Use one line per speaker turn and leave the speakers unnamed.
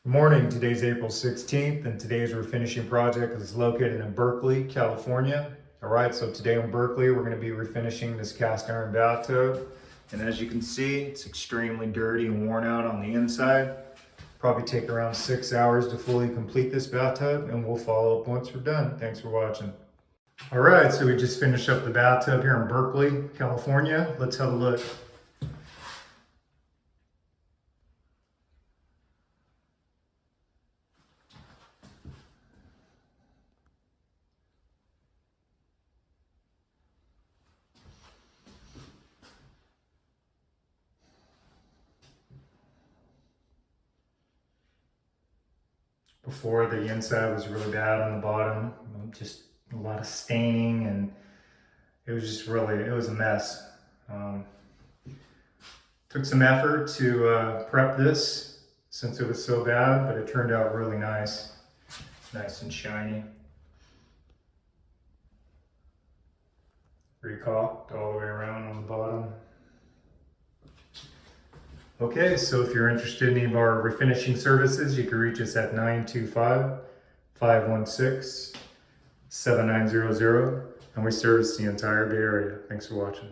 Good morning, today's April 16th, and today's refinishing project is located in Berkeley, California. All right, so today in Berkeley, we're gonna be refinishing this cast iron bathtub. And as you can see, it's extremely dirty and worn out on the inside. Probably take around 6 hours to fully complete this bathtub, and we'll follow up once we're done. Thanks for watching. All right, so we just finished up the bathtub here in Berkeley, California. Let's have a look. Before, the inside was really bad on the bottom, just a lot of staining, and it was just really, it was a mess. Took some effort to prep this since it was so bad, but it turned out really nice. Nice and shiny. Recaulked all the way around on the bottom. Okay, so if you're interested in any of our refinishing services, you can reach us at 925-516-7900, and we service the entire Bay Area. Thanks for watching.